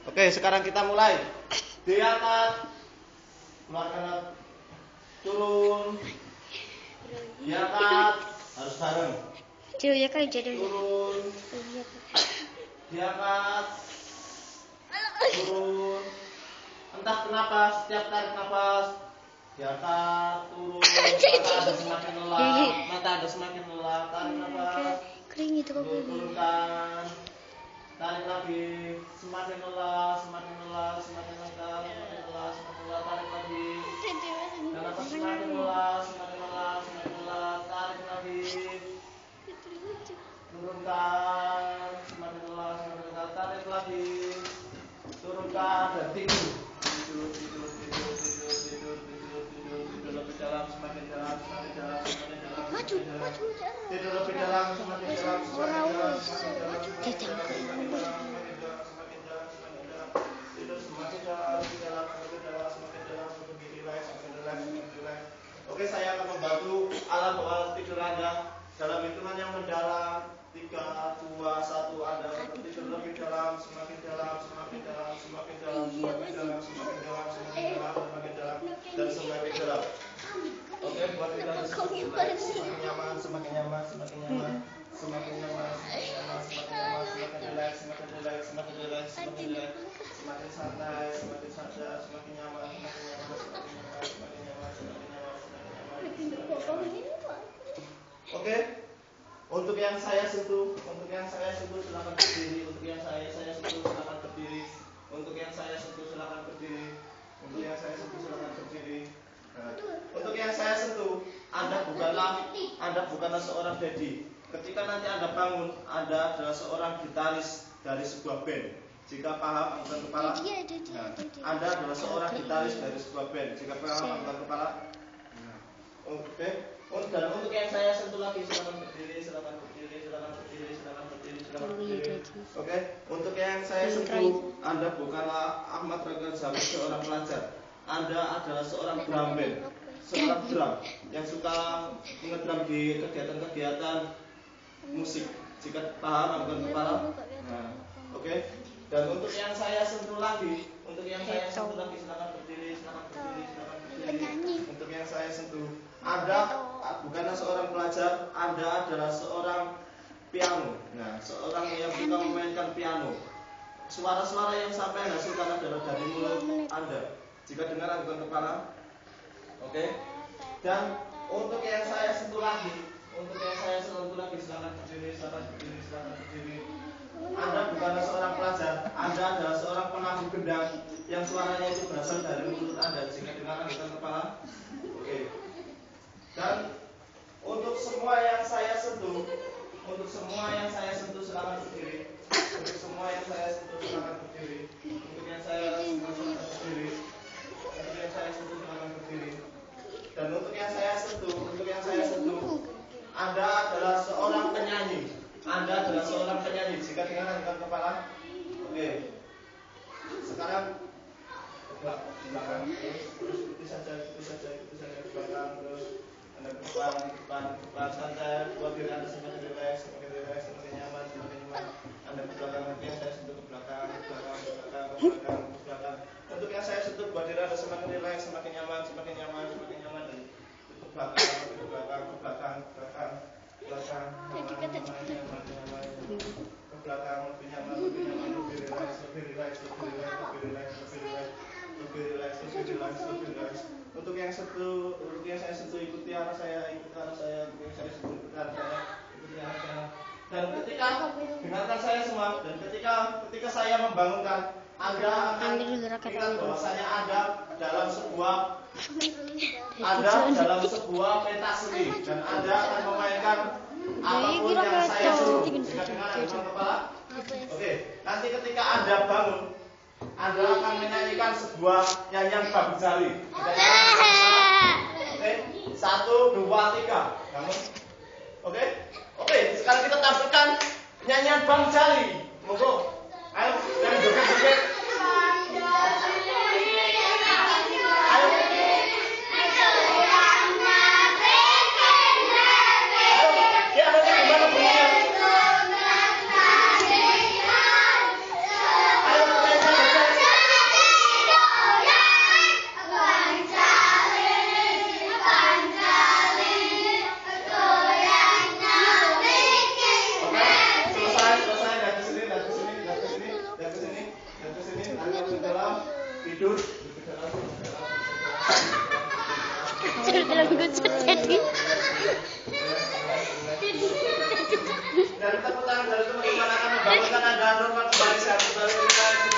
Oke, sekarang kita mulai. Diangkat, keluarkan, turun, diangkat, harus bareng. Turun, diangkat, turun. Entah kenapa setiap tarik nafas, diangkat, turun, mata ada semakin lelah, tarik nafas, turunkan. Tarik lagi, semakin lelah, tarik lagi. Dan atas semakin lelah, tarik lagi. Turunkan, semakin lelah, tarik lagi. Turunkan dan tidur. Tidur lebih dalam, semakin dalam. Tidur lebih dalam, semakin dalam. Oke, saya akan membantu alat tidur Anda dalam hitungan yang mendalam. 3, 2, 1, Anda tidur lebih dalam, semakin dalam, dan semakin dalam. Oke, buat kita semakin nyaman, semakin relax, semakin santai, semakin sadar, semakin nyaman. Oke. Untuk yang saya sentuh silakan berdiri. Untuk yang saya sentuh silakan berdiri. Untuk yang saya sentuh silakan berdiri. Untuk yang saya sentuh, Anda bukanlah seorang daddy. Ketika nanti Anda bangun, Anda adalah seorang gitaris dari sebuah band. Jika paham angkat kepala. Anda adalah seorang gitaris dari sebuah band. Jika paham angkat kepala. Oke. Dan untuk yang saya sentuh lagi silakan berdiri. Oke. Untuk yang saya sentuh, Anda bukanlah Ahmad Raga Jamil seorang pelajar. Anda adalah seorang drum band, seorang drum yang suka ngedrum di kegiatan-kegiatan musik. Jika paham angkat kepala. Oke. Dan untuk yang saya sentuh lagi silakan berdiri. Untuk yang saya sentuh, Anda bukanlah seorang pelajar, Anda adalah seorang piano. Nah, seorang yang suka memainkan piano. Suara-suara yang sampai hasilkan adalah dari mulut Anda. Jika dengar angkat kepala. Oke. Dan untuk yang saya sentuh lagi silakan berdiri. Anda bukanlah seorang pelajar, Anda adalah seorang penabuh gendang yang suaranya itu berasal dari mulut Anda. Jika dengar angkat kepala. Oke. Dan untuk semua yang saya sentuh silakan berdiri. Dan untuk yang saya sentuh, Anda adalah seorang penyanyi. Jika dengar angkat kepala. Oke. Sekarang ke belakang terus ikuti saja ke belakang terus. Anda ke depan santai, buat diri Anda semakin relax, semakin nyaman. Anda ke belakang, nanti yang saya sentuh ke belakang. Untuk yang saya sentuh, buat diri Anda semakin relax, semakin nyaman. Dan ke belakang. Ke belakang, lebih nyaman, lebih relax. Untuk yang saya sentuh, ikuti arah saya. Dan ketika dengarkan saya semua, dan ketika saya membangunkan, Anda akan ingat bahwasanya Anda dalam sebuah pentas seni, dan Anda akan memainkan apapun yang saya suruh. Jika dengar angkat kepala. Oke. Nanti ketika Anda bangun, Anda akan menyanyikan sebuah nyanyian bang jali. Oke. 1, 2, 3. Bangun. Oke. Sekarang kita tampilkan nyanyian bang jali. Monggo. Ayo, yang joget-joget. Ayo, dari teman-teman akan membangunkan Anda normal kembali sehat kembali.